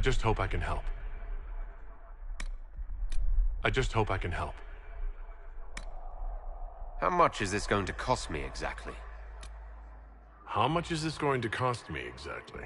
just hope I can help. I just hope I can help. How much is this going to cost me exactly? How much is this going to cost me exactly?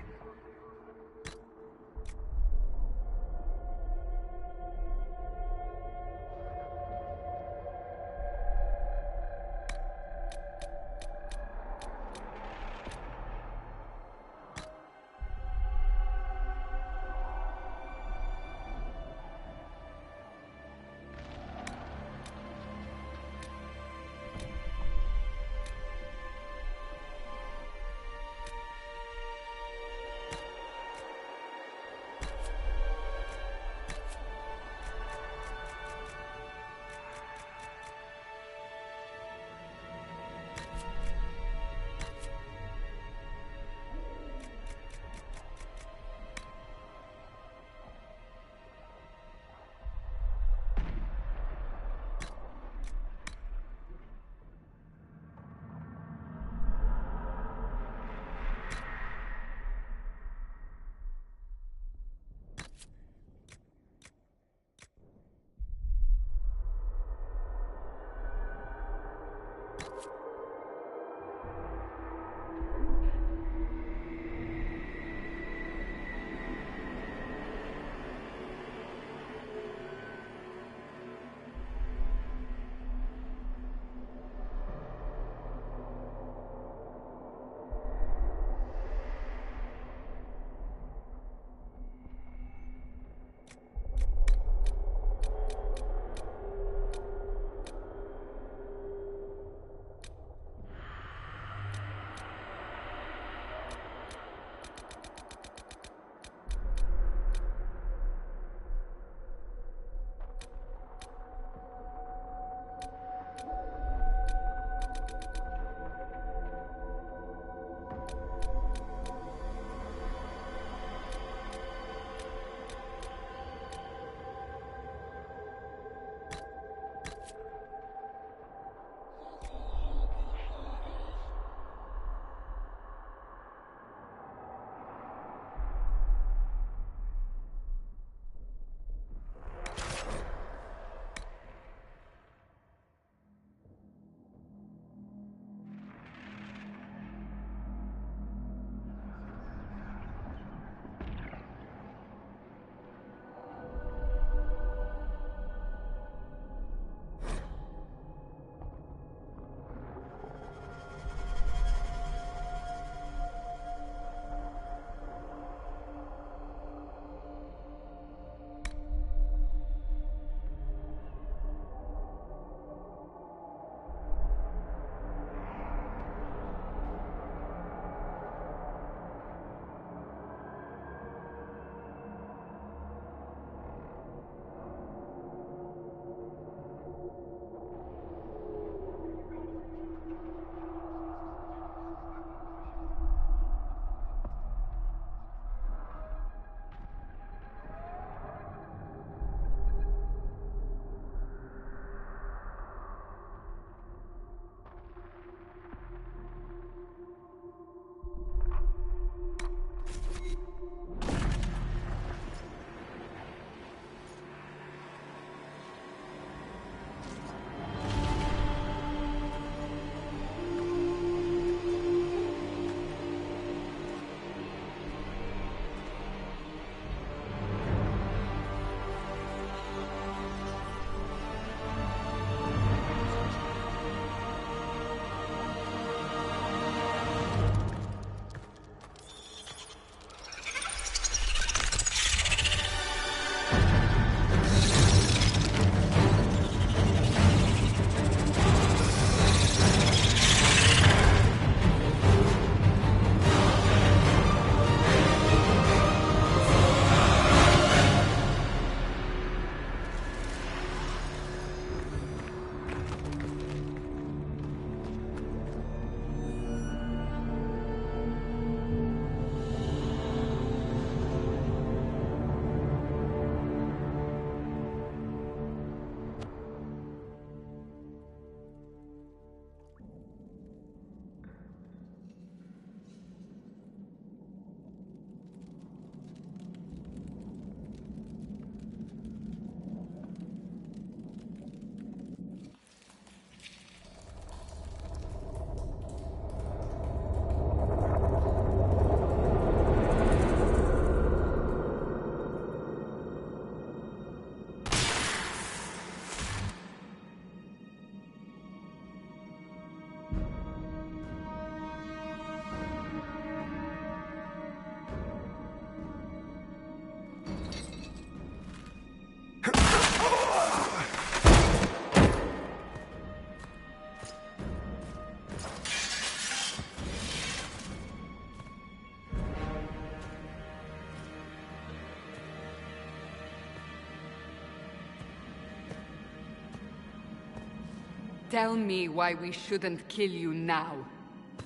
Tell me why we shouldn't kill you now.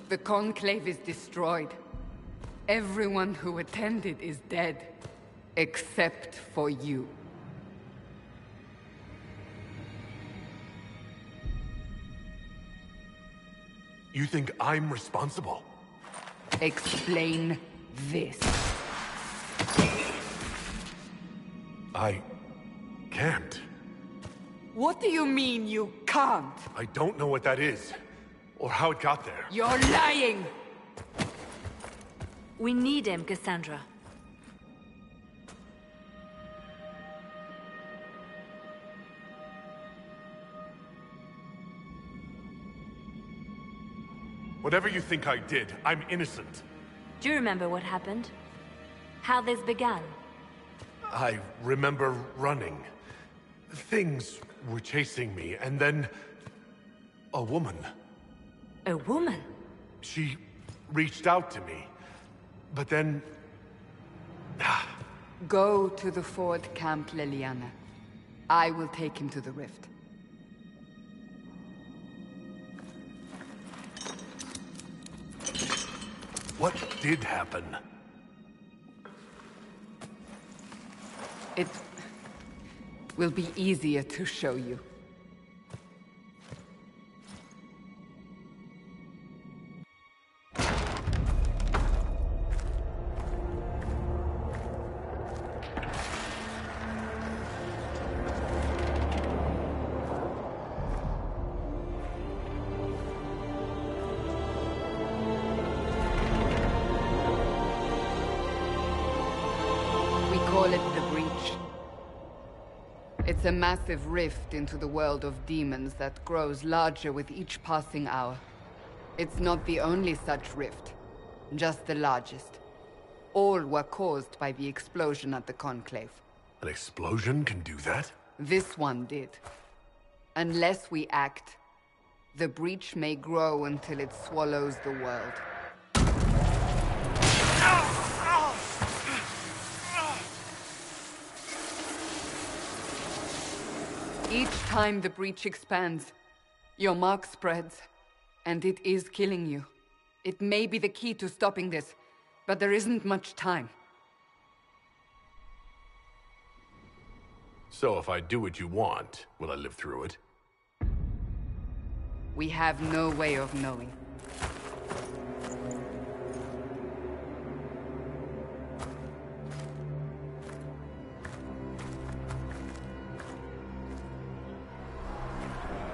The Conclave is destroyed. Everyone who attended is dead. Except for you. You think I'm responsible? Explain this. I can't. What do you mean you can't? I don't know what that is, or how it got there. You're lying! We need him, Cassandra. Whatever you think I did, I'm innocent. Do you remember what happened? How this began? I remember running. Things were chasing me, and then... a woman. A woman? She reached out to me, but then... Go to the Ford Camp, Leliana. I will take him to the Rift. What did happen? It will be easier to show you. Call it the Breach. It's a massive rift into the world of demons that grows larger with each passing hour. It's not the only such rift, just the largest. All were caused by the explosion at the Conclave. An explosion can do that? This one did. Unless we act, the Breach may grow until it swallows the world. Each time the Breach expands, your mark spreads, and it is killing you. It may be the key to stopping this, but there isn't much time. So if I do what you want, will I live through it? We have no way of knowing.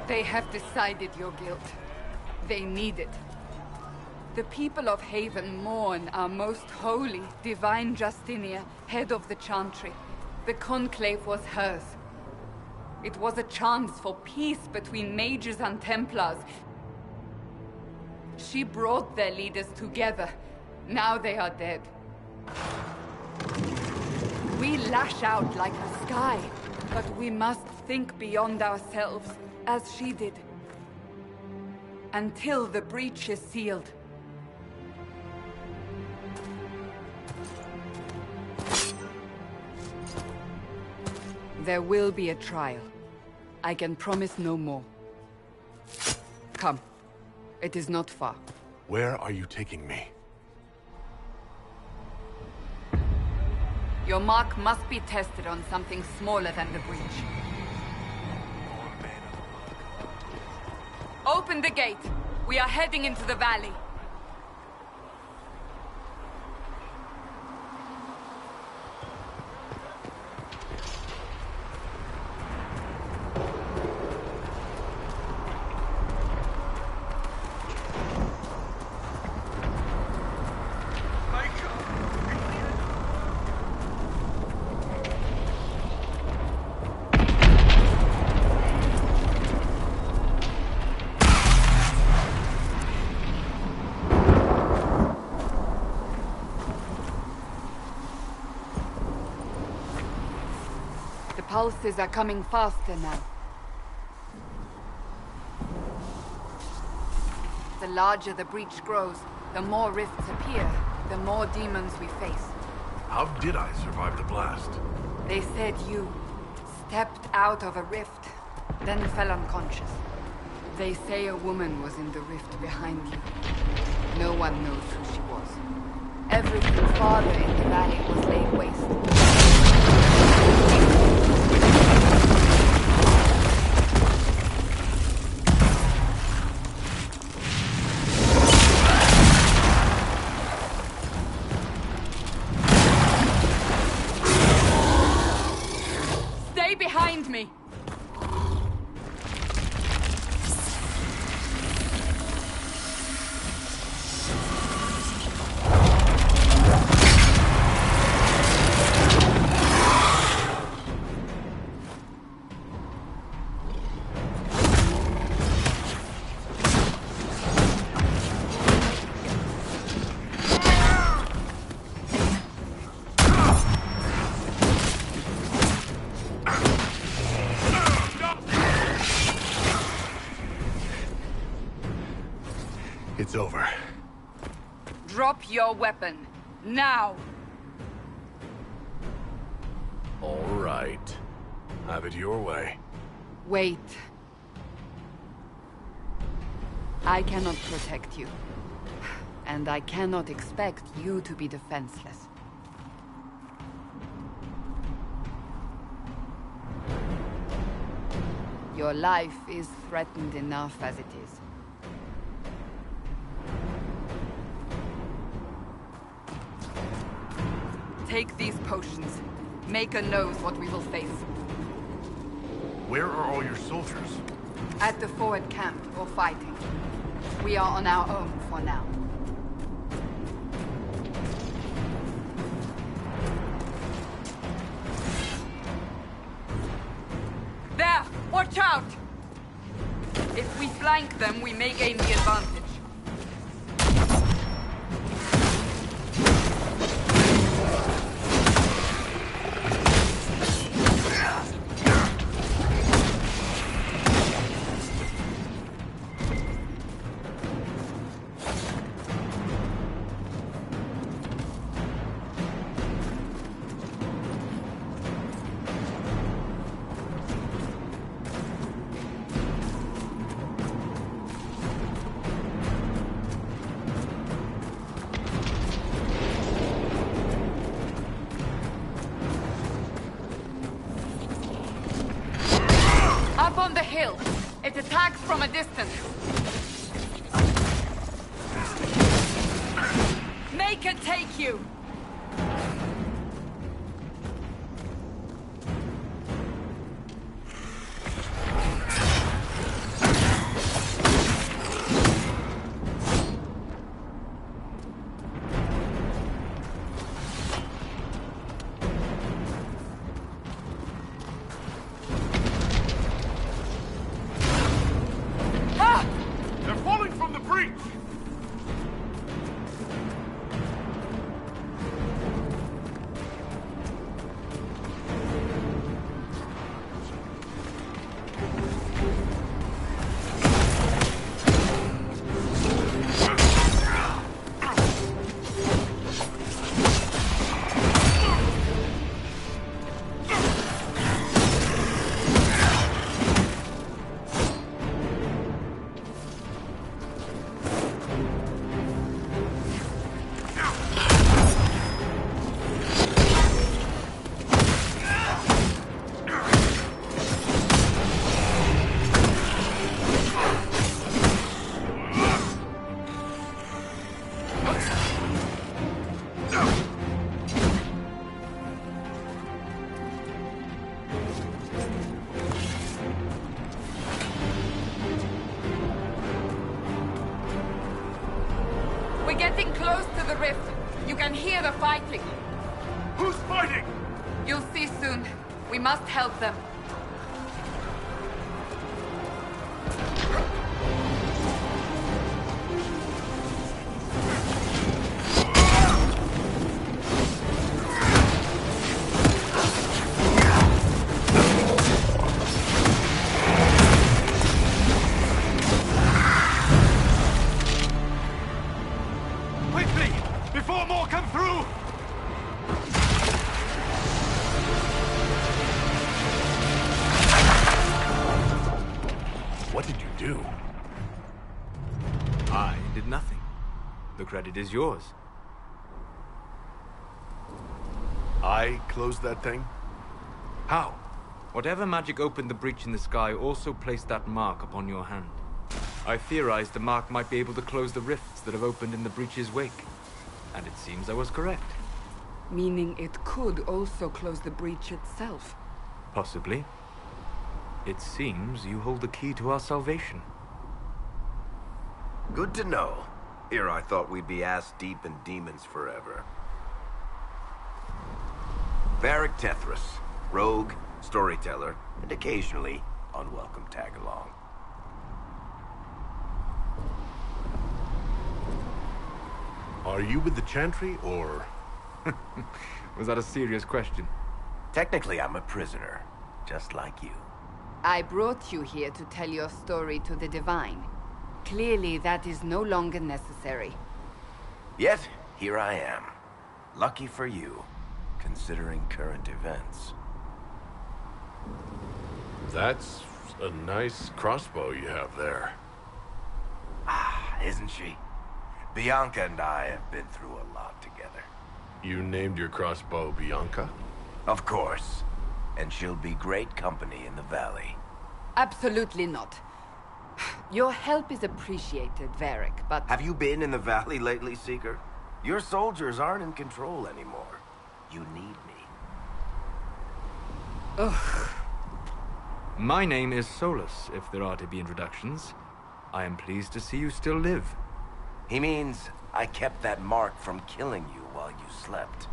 They have decided your guilt. They need it. The people of Haven mourn our most holy, divine Justinia, head of the Chantry. The Conclave was hers. It was a chance for peace between mages and Templars. She brought their leaders together. Now they are dead. We lash out like the sky, but we must think beyond ourselves. As she did. Until the Breach is sealed. There will be a trial. I can promise no more. Come. It is not far. Where are you taking me? Your mark must be tested on something smaller than the Breach. Open the gate. We are heading into the valley. Pulses are coming faster now. The larger the Breach grows, the more rifts appear, the more demons we face. How did I survive the blast? They said you stepped out of a rift, then fell unconscious. They say a woman was in the rift behind you. No one knows who she was. Everything farther in the valley was laid waste. Stay behind me! It's over. Drop your weapon. Now! All right. Have it your way. Wait. I cannot protect you. And I cannot expect you to be defenseless. Your life is threatened enough as it is. Take these potions. Maker knows what we will face. Where are all your soldiers? At the forward camp, or fighting. We are on our own for now. There! Watch out! If we flank them, we may gain the advantage. Up on the hill. It attacks from a distance. Make it take you! They're falling from the breach! We're getting close to the rift. You can hear the fighting. Who's fighting? You'll see soon. We must help them. Quickly! Before more come through! What did you do? the credit is yours. I closed that thing? How? Whatever magic opened the breach in the sky also placed that mark upon your hand. I theorized the mark might be able to close the rifts that have opened in the breach's wake. And it seems I was correct. Meaning it could also close the breach itself. Possibly. It seems you hold the key to our salvation. Good to know. Here I thought we'd be ass-deep in demons forever. Varric Tethras, rogue, storyteller, and occasionally unwelcome tag-along. Are you with the Chantry, or...? Was that a serious question? Technically, I'm a prisoner, just like you. I brought you here to tell your story to the Divine. Clearly, that is no longer necessary. Yet, here I am. Lucky for you, considering current events. That's a nice crossbow you have there. Ah, isn't she? Bianca and I have been through a lot together. You named your crossbow Bianca? Of course. And she'll be great company in the valley. Absolutely not. Your help is appreciated, Varric, but... Have you been in the valley lately, Seeker? Your soldiers aren't in control anymore. You need me. Ugh. My name is Solus, if there are to be introductions. I am pleased to see you still live. He means I kept that mark from killing you while you slept.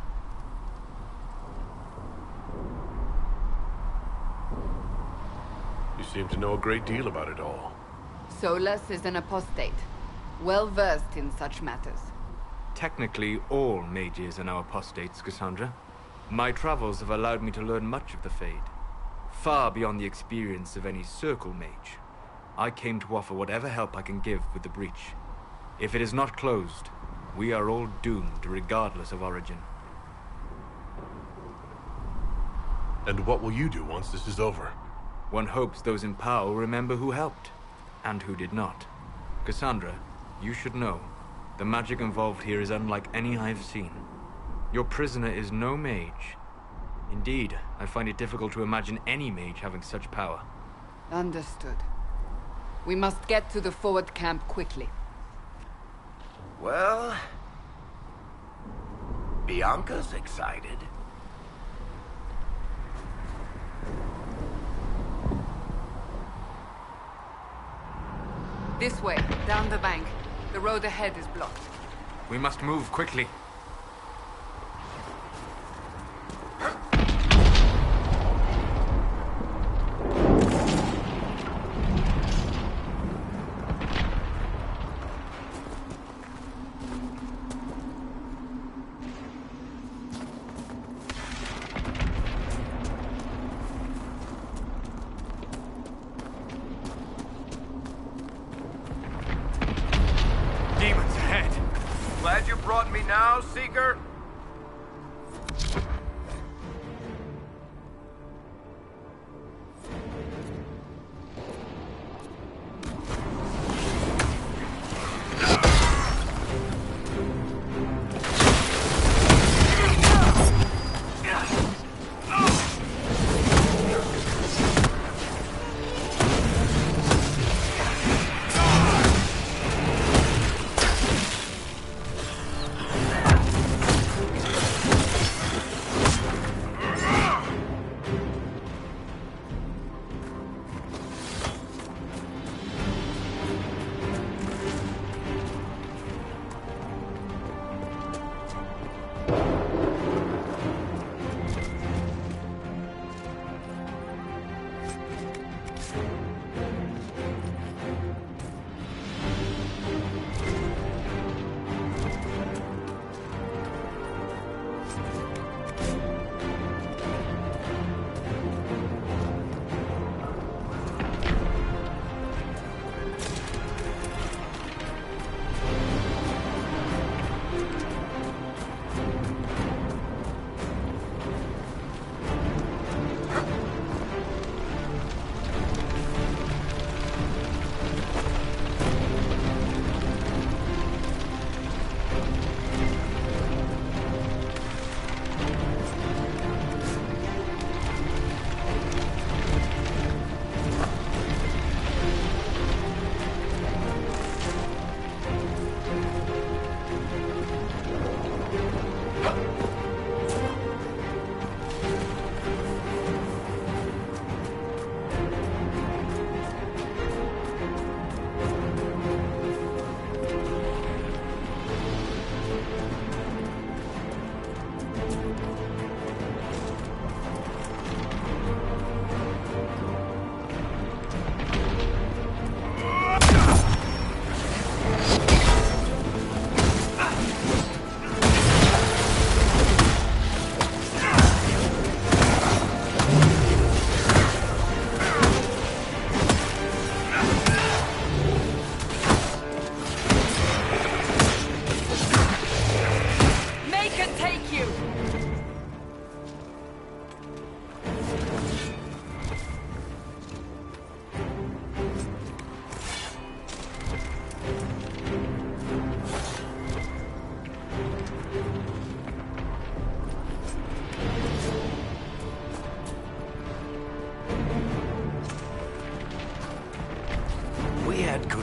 You seem to know a great deal about it all. Solus is an apostate, well-versed in such matters. Technically, all mages are now apostates, Cassandra. My travels have allowed me to learn much of the Fade. Far beyond the experience of any Circle mage. I came to offer whatever help I can give with the breach. If it is not closed, we are all doomed regardless of origin. And what will you do once this is over? One hopes those in power will remember who helped, and who did not. Cassandra, you should know, the magic involved here is unlike any I have seen. Your prisoner is no mage. Indeed, I find it difficult to imagine any mage having such power. Understood. We must get to the forward camp quickly. Well... Bianca's excited. This way, down the bank. The road ahead is blocked. We must move quickly. Demons ahead! Glad you brought me now, Seeker?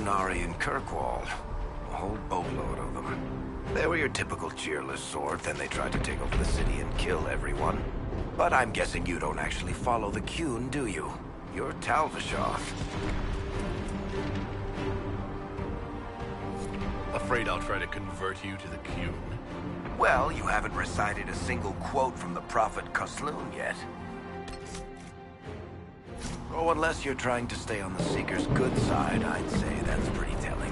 Qunari in Kirkwall. A whole boatload of them. They were your typical cheerless sort, then they tried to take over the city and kill everyone. But I'm guessing you don't actually follow the Qun, do you? You're Tal-Vashoth. Afraid I'll try to convert you to the Qun? Well, you haven't recited a single quote from the Prophet Kusloon yet. Oh, unless you're trying to stay on the Seeker's good side, I'd say that's pretty telling.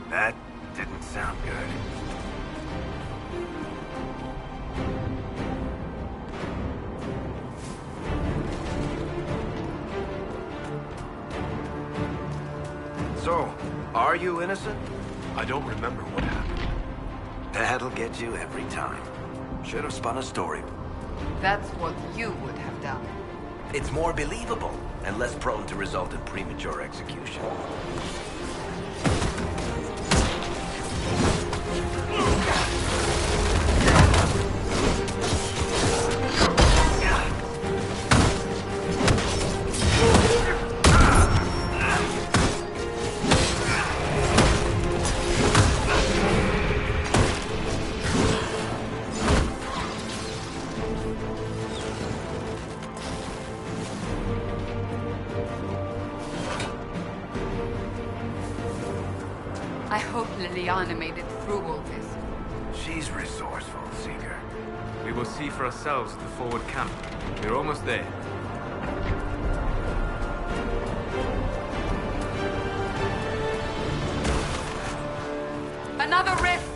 That didn't sound good. So, are you innocent? I don't remember what happened. That'll get you every time. Should have spun a story. That's what you would have done. It's more believable, and less prone to result in premature execution. I hope Liliana made it through all this. She's resourceful, Seeker. We will see for ourselves at the forward camp. We're almost there. Another rift!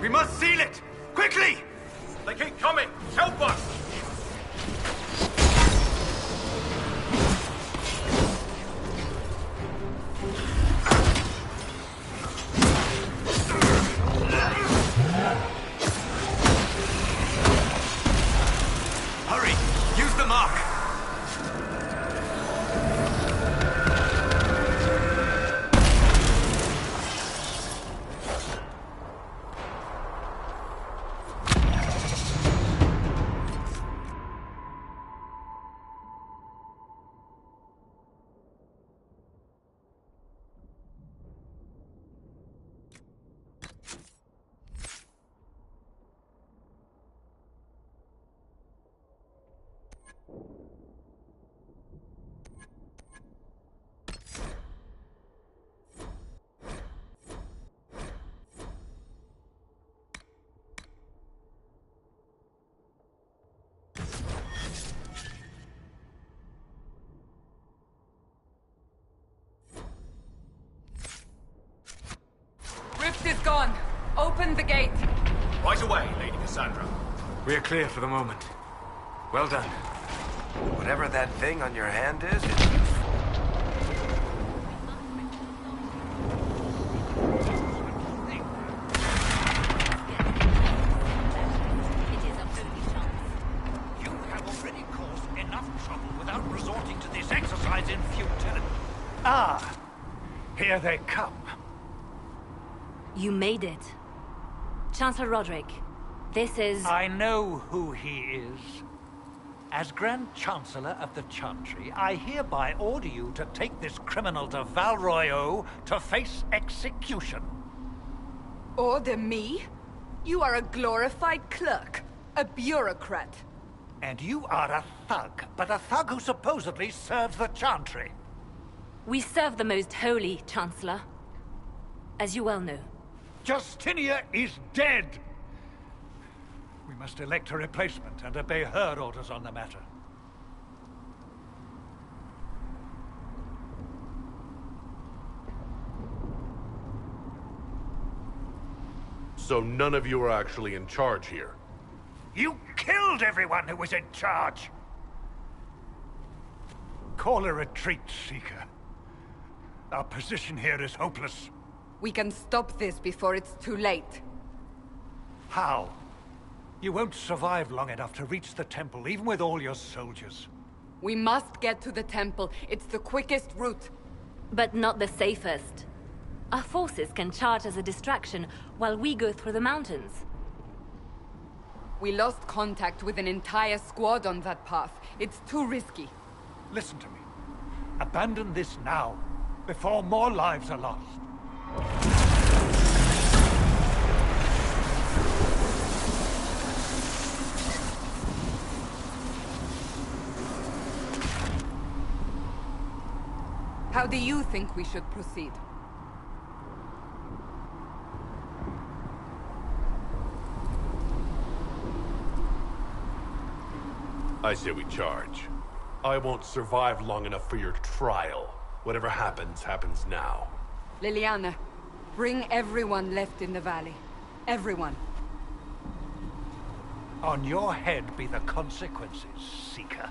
We must seal it! Quickly! They keep coming! Help us! Hurry! Use the mark! Rift is gone. Open the gate. Right away, Lady Cassandra. We are clear for the moment. Well done. Whatever that thing on your hand is, it's useful. You have already caused enough trouble without resorting to this exercise in futility. Ah, here they come. You made it. Chancellor Roderick, this is... I know who he is. As Grand Chancellor of the Chantry, I hereby order you to take this criminal to Val Royeaux to face execution. Order me? You are a glorified clerk. A bureaucrat. And you are a thug, but a thug who supposedly serves the Chantry. We serve the most holy, Chancellor. As you well know. Justinia is dead! We must elect a replacement and obey her orders on the matter. So none of you are actually in charge here? You killed everyone who was in charge! Call a retreat, Seeker. Our position here is hopeless. We can stop this before it's too late. How? You won't survive long enough to reach the temple, even with all your soldiers. We must get to the temple. It's the quickest route. But not the safest. Our forces can charge as a distraction while we go through the mountains. We lost contact with an entire squad on that path. It's too risky. Listen to me. Abandon this now, before more lives are lost. How do you think we should proceed? I say we charge. I won't survive long enough for your trial. Whatever happens, happens now. Leliana, bring everyone left in the valley. Everyone. On your head be the consequences, Seeker.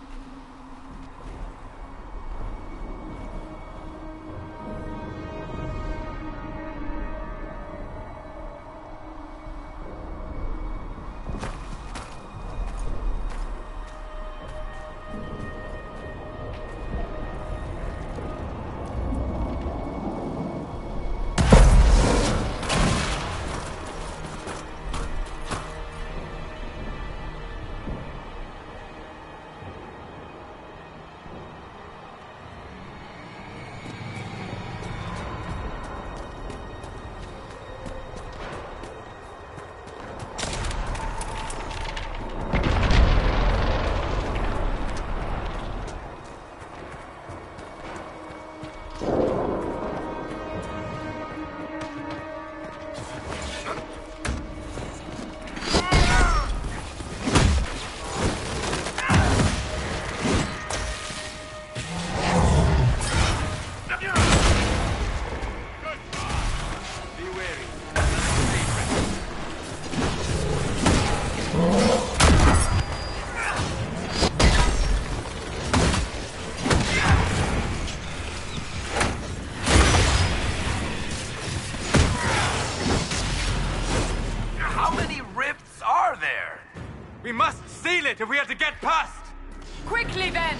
We must seal it if we are to get past! Quickly then!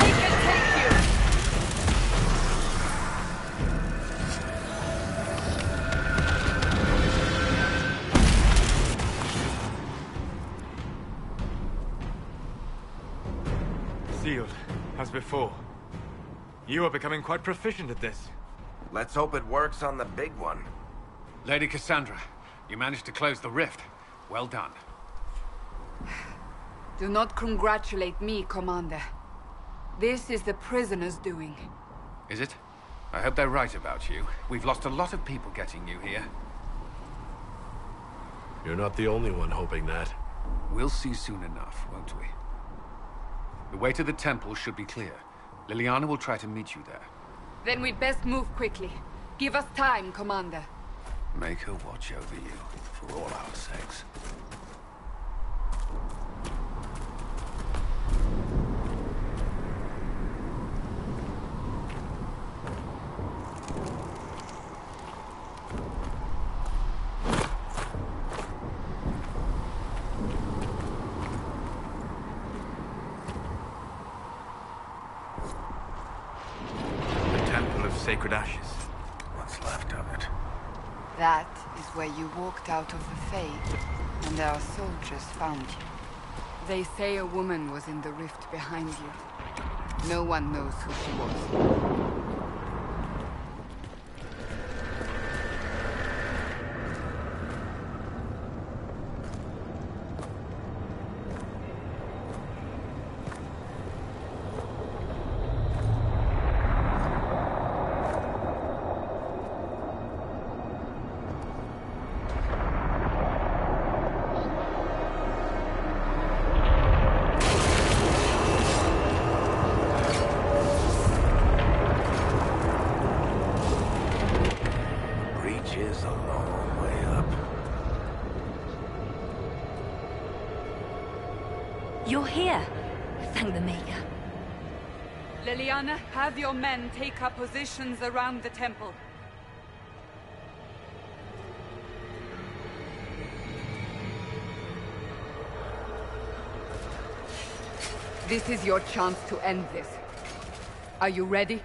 They can take you! Sealed, as before. You are becoming quite proficient at this. Let's hope it works on the big one. Lady Cassandra, you managed to close the rift. Well done. Do not congratulate me, Commander. This is the prisoners' doing. Is it? I hope they're right about you. We've lost a lot of people getting you here. You're not the only one hoping that. We'll see soon enough, won't we? The way to the temple should be clear. Leliana will try to meet you there. Then we'd best move quickly. Give us time, Commander. Make her watch over you, for all our sakes. Sacred ashes. What's left of it? That is where you walked out of the Fade, and our soldiers found you. They say a woman was in the rift behind you. No one knows who she was. Is a long way up. You're here. Thank the Maker. Leliana, have your men take up positions around the temple. This is your chance to end this. Are you ready?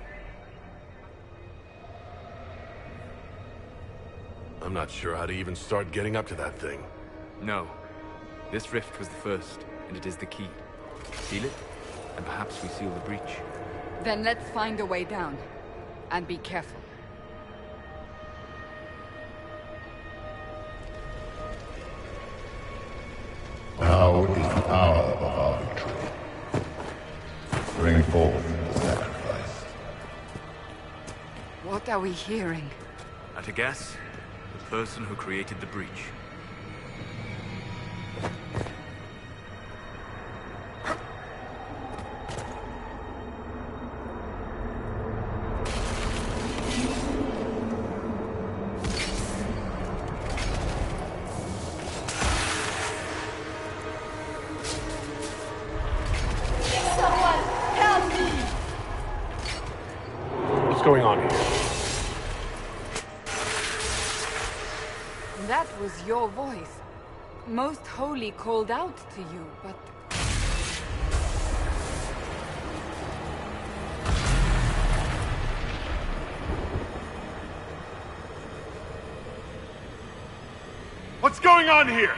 I'm not sure how to even start getting up to that thing. No. This rift was the first, and it is the key. Seal it, and perhaps we seal the breach. Then let's find a way down. And be careful. Now is the hour of our victory. Bring forth the sacrifice. What are we hearing? At a guess, the person who created the breach. What's going on here? That was your voice. Most Holy called out to you, but... What's going on here?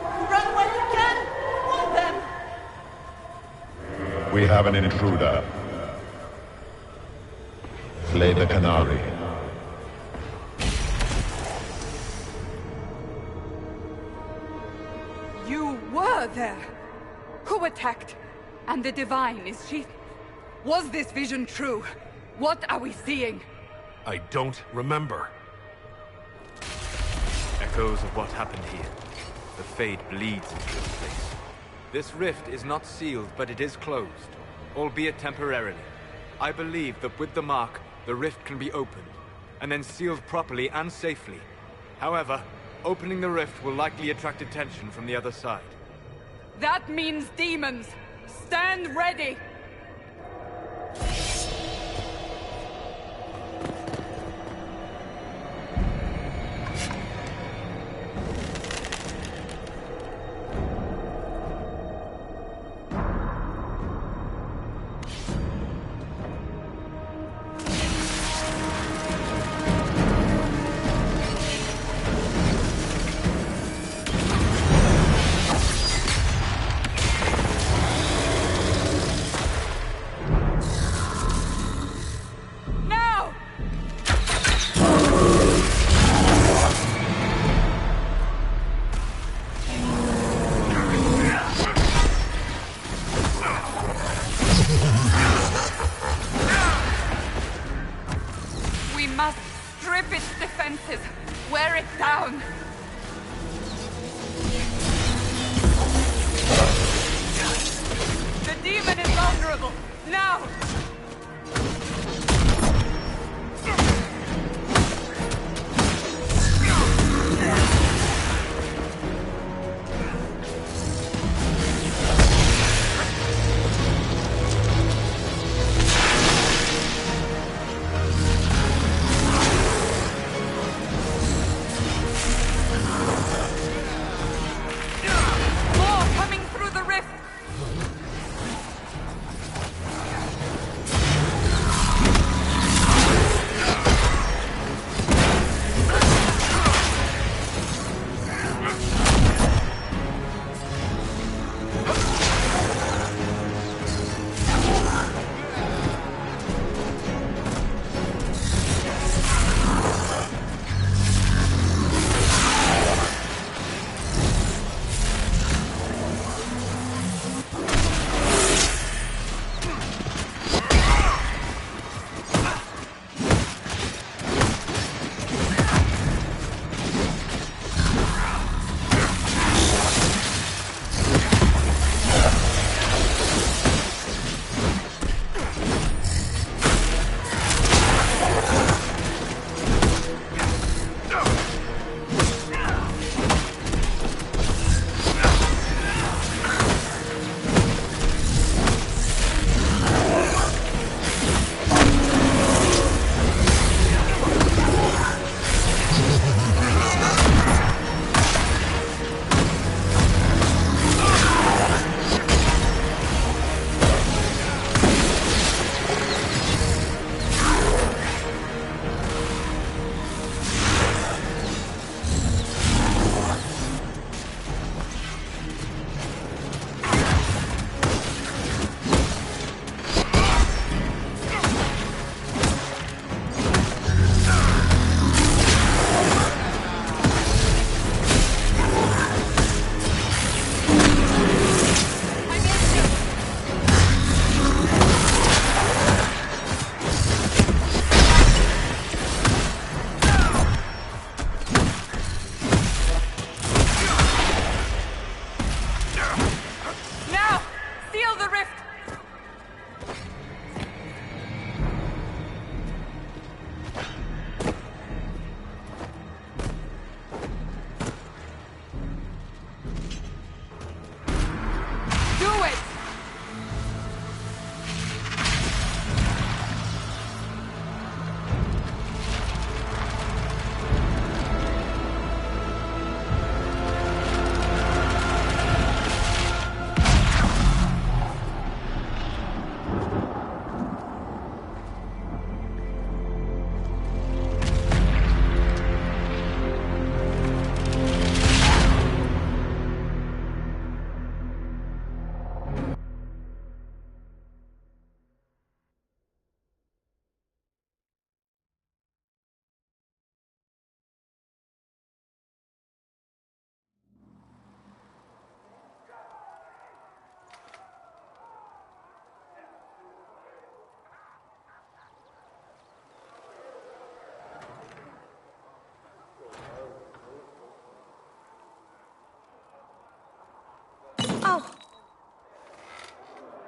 Run while you can! Hold them! We have an intruder. Slay the Canary. You were there! Who attacked? And the Divine, is she... Was this vision true? What are we seeing? I don't remember. Echoes of what happened here. The Fade bleeds into this place. This rift is not sealed, but it is closed, albeit temporarily. I believe that with the mark, the rift can be opened, and then sealed properly and safely. However, opening the rift will likely attract attention from the other side. That means demons! Stand ready! Wear it down! The demon is vulnerable! Now!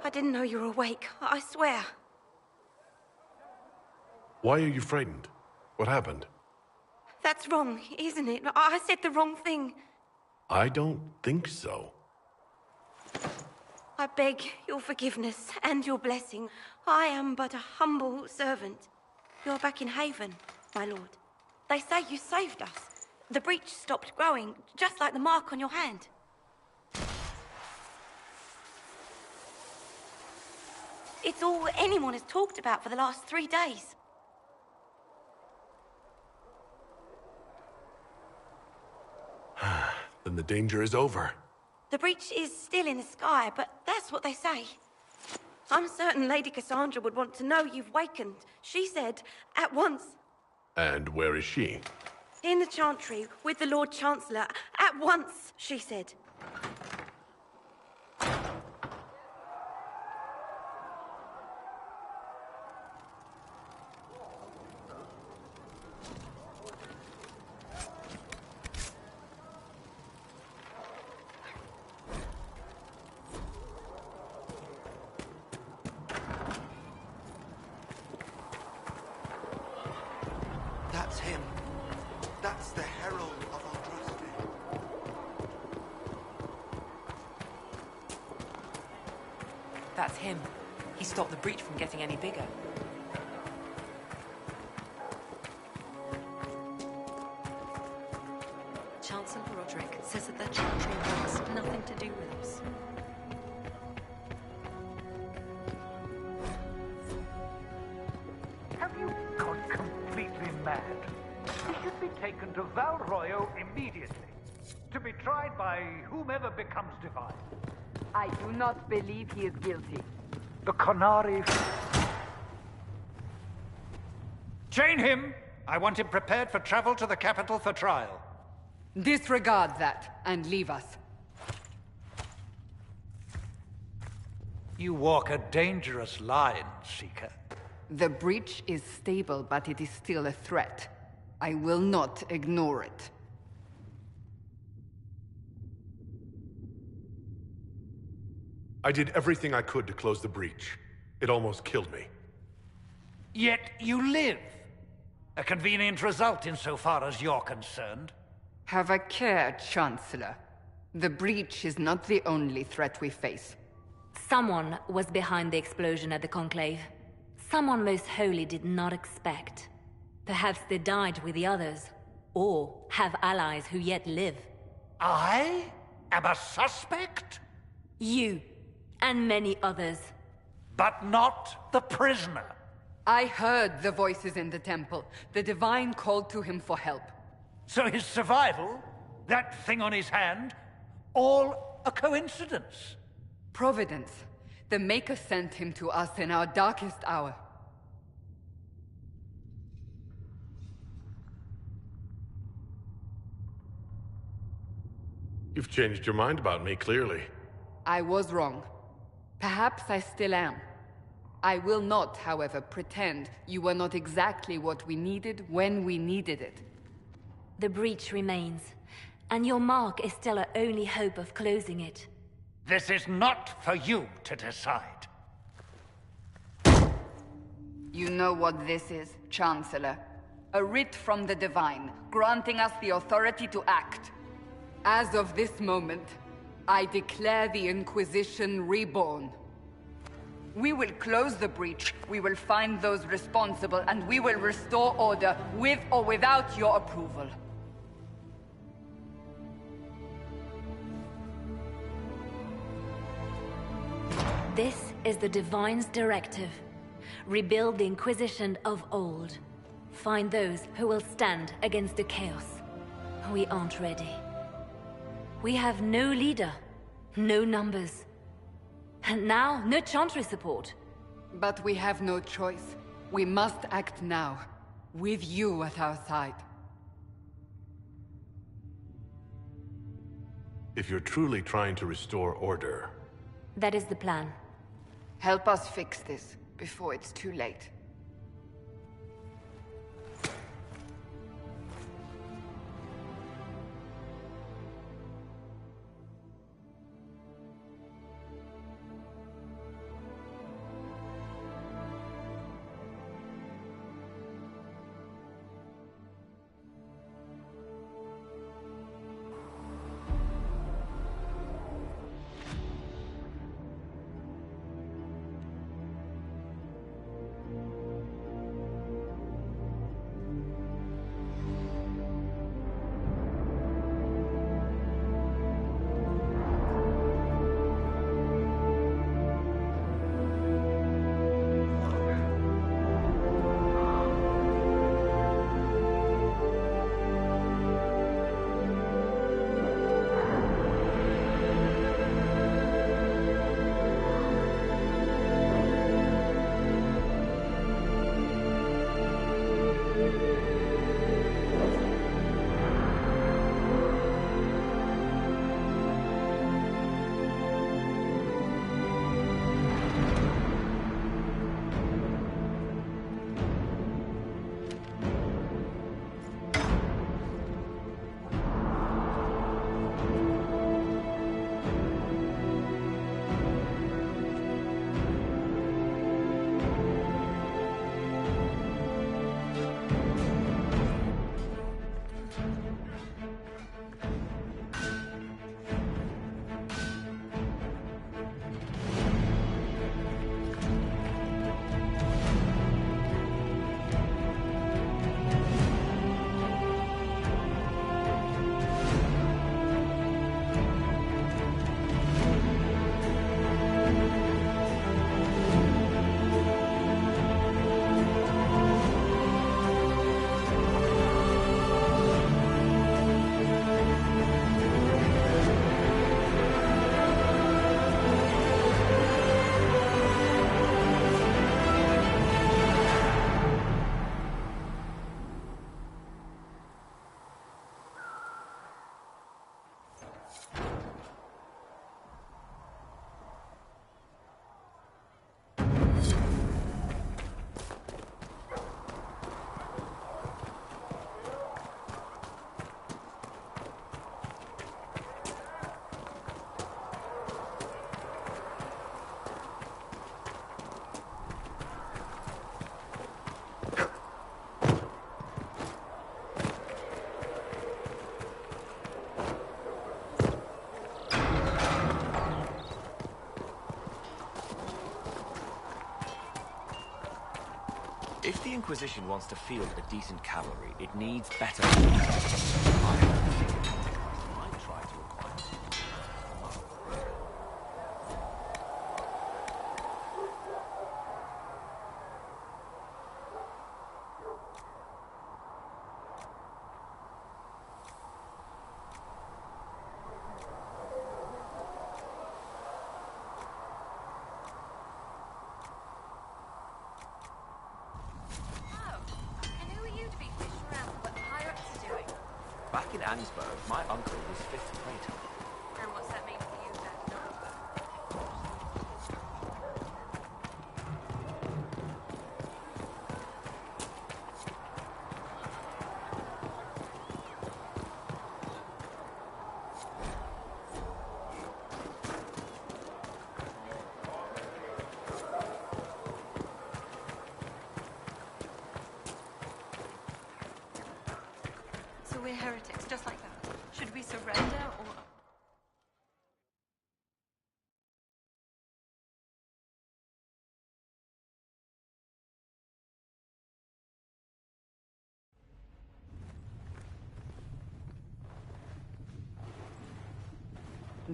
I didn't know you were awake. I swear. Why are you frightened? What happened? That's wrong, isn't it? I said the wrong thing. I don't think so. I beg your forgiveness and your blessing. I am but a humble servant. You're back in Haven, my lord. They say you saved us. The breach stopped growing, just like the mark on your hand. It's all anyone has talked about for the last 3 days. Then the danger is over. The breach is still in the sky, but that's what they say. I'm certain Lady Cassandra would want to know you've wakened. She said, at once. And where is she? In the Chantry, with the Lord Chancellor. At once, she said. That's him. That's the herald of Eldrazi. That's him. He stopped the breach from getting any bigger. Chancellor Roderick says that the Chantry wants nothing to do with us. Have you gone completely mad? He should be taken to Val Royo immediately, to be tried by whomever becomes divine. I do not believe he is guilty. The Qunari... Chain him! I want him prepared for travel to the capital for trial. Disregard that, and leave us. You walk a dangerous line, Seeker. The breach is stable, but it is still a threat. I will not ignore it. I did everything I could to close the breach. It almost killed me. Yet you live. A convenient result insofar as you're concerned. Have a care, Chancellor. The breach is not the only threat we face. Someone was behind the explosion at the Conclave. Someone Most Holy did not expect. Perhaps they died with the others, or have allies who yet live. I am a suspect? You, and many others. But not the prisoner. I heard the voices in the temple. The Divine called to him for help. So his survival, that thing on his hand, all a coincidence? Providence. The Maker sent him to us in our darkest hour. You've changed your mind about me, clearly. I was wrong. Perhaps I still am. I will not, however, pretend you were not exactly what we needed when we needed it. The breach remains, and your mark is still our only hope of closing it. This is not for you to decide. You know what this is, Chancellor. A writ from the Divine, granting us the authority to act. As of this moment, I declare the Inquisition reborn. We will close the breach, we will find those responsible, and we will restore order, with or without your approval. This is the Divine's directive. Rebuild the Inquisition of old. Find those who will stand against the chaos. We aren't ready. We have no leader, no numbers. And now, no Chantry support. But we have no choice. We must act now, with you at our side. If you're truly trying to restore order... That is the plan. Help us fix this, before it's too late. If the Inquisition wants to field a decent cavalry, it needs better... I think it might try to acquire... Back in Ansburg, my uncle was 5th Praetor. And what's that mean for you then? So we're heretics, just like that. Should we surrender, or...?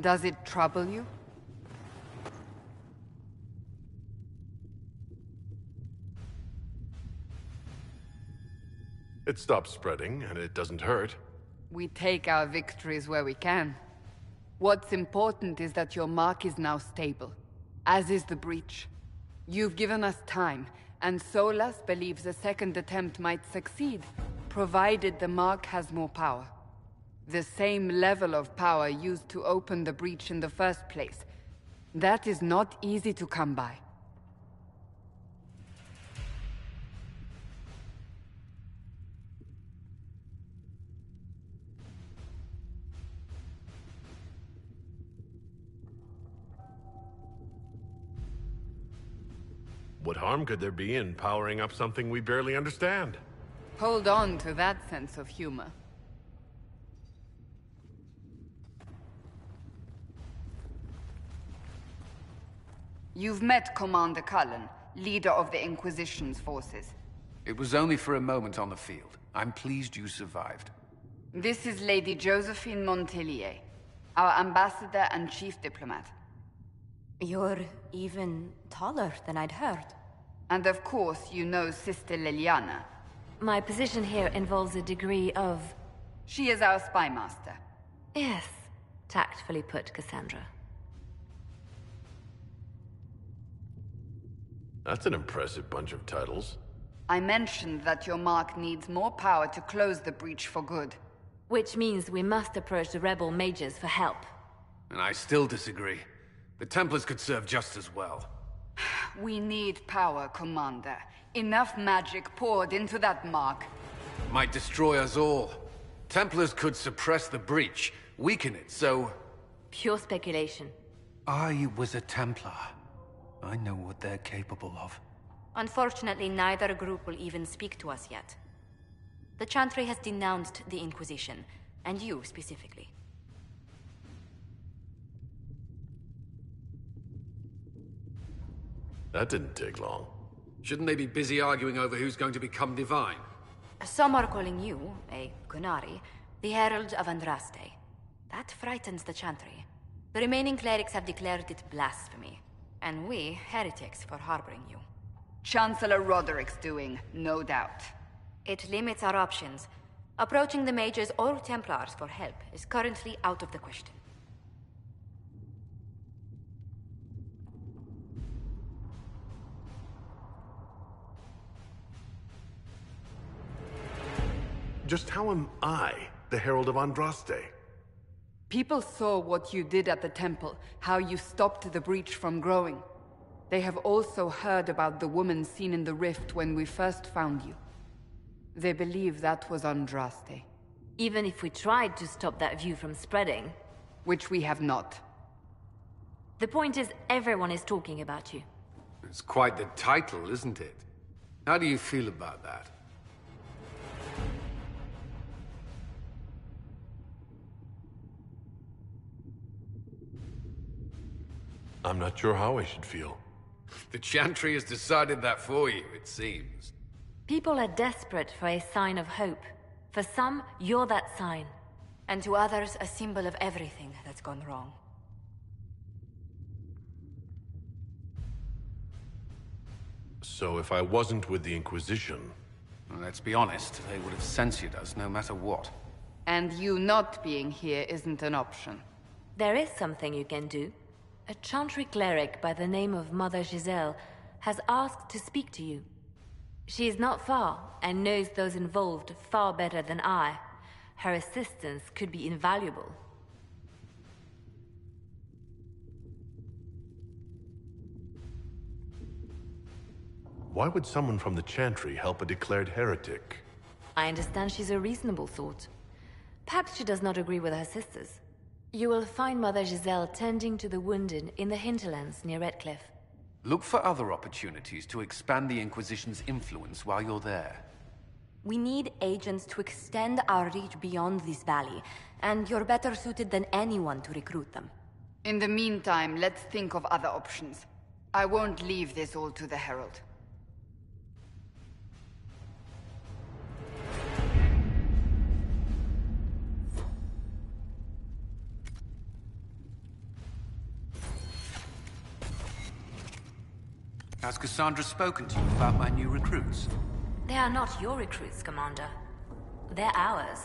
Does it trouble you? It stops spreading, and it doesn't hurt. We take our victories where we can. What's important is that your mark is now stable, as is the breach. You've given us time, and Solas believes a second attempt might succeed, provided the mark has more power. The same level of power used to open the breach in the first place. That is not easy to come by. What harm could there be in powering up something we barely understand? Hold on to that sense of humor. You've met Commander Cullen, leader of the Inquisition's forces. It was only for a moment on the field. I'm pleased you survived. This is Lady Josephine Montelier, our ambassador and chief diplomat. You're even taller than I'd heard. And of course, you know Sister Leliana. My position here involves a degree of... She is our spy master. Yes, tactfully put, Cassandra. That's an impressive bunch of titles. I mentioned that your mark needs more power to close the breach for good. Which means we must approach the rebel mages for help. And I still disagree. The Templars could serve just as well. We need power, Commander. Enough magic poured into that mark. Might destroy us all. Templars could suppress the breach, weaken it, so... Pure speculation. I was a Templar. I know what they're capable of. Unfortunately, neither group will even speak to us yet. The Chantry has denounced the Inquisition, and you specifically. That didn't take long. Shouldn't they be busy arguing over who's going to become divine? Some are calling you, a Qunari, the Herald of Andraste. That frightens the Chantry. The remaining clerics have declared it blasphemy, and we, heretics, for harboring you. Chancellor Roderick's doing, no doubt. It limits our options. Approaching the Mages or Templars for help is currently out of the question. Just how am I the Herald of Andraste? People saw what you did at the temple, how you stopped the breach from growing. They have also heard about the woman seen in the rift when we first found you. They believe that was Andraste. Even if we tried to stop that view from spreading... Which we have not. The point is, everyone is talking about you. It's quite the title, isn't it? How do you feel about that? I'm not sure how I should feel. The Chantry has decided that for you, it seems. People are desperate for a sign of hope. For some, you're that sign. And to others, a symbol of everything that's gone wrong. So if I wasn't with the Inquisition... Well, let's be honest, they would have censored us no matter what. And you not being here isn't an option. There is something you can do. A Chantry cleric by the name of Mother Giselle has asked to speak to you. She is not far, and knows those involved far better than I. Her assistance could be invaluable. Why would someone from the Chantry help a declared heretic? I understand she's a reasonable sort. Perhaps she does not agree with her sisters. You will find Mother Giselle tending to the wounded in the hinterlands near Redcliffe. Look for other opportunities to expand the Inquisition's influence while you're there. We need agents to extend our reach beyond this valley, and you're better suited than anyone to recruit them. In the meantime, let's think of other options. I won't leave this all to the Herald. Has Cassandra spoken to you about my new recruits? They are not your recruits, Commander. They're ours.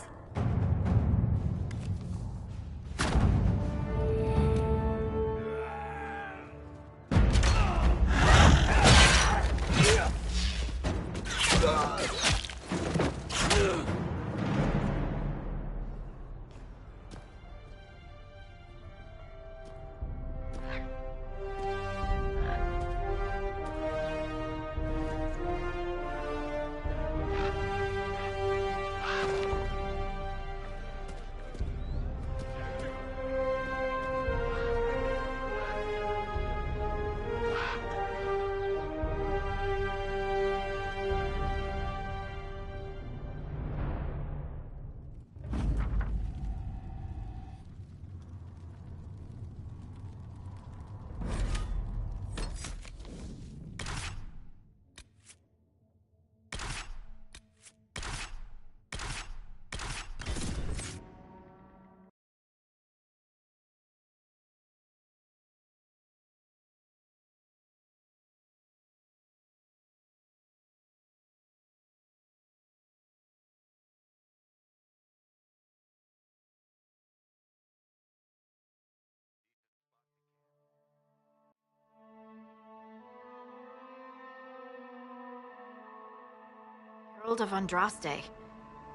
Herald of Andraste.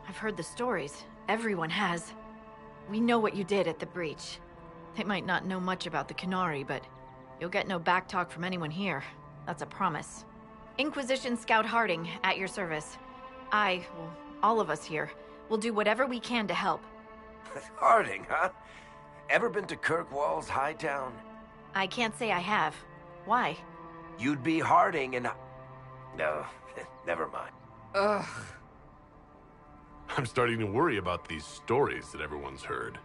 I've heard the stories. Everyone has. We know what you did at the breach. They might not know much about the Qunari, but you'll get no backtalk from anyone here. That's a promise. Inquisition Scout Harding, at your service. All of us here, will do whatever we can to help. Harding, huh? Ever been to Kirkwall's Hightown? I can't say I have. Why? You'd be Harding and... No, never mind. Ugh. I'm starting to worry about these stories that everyone's heard.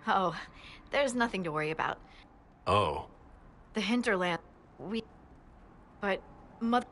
Oh, there's nothing to worry about. Oh. The hinterland, but Mother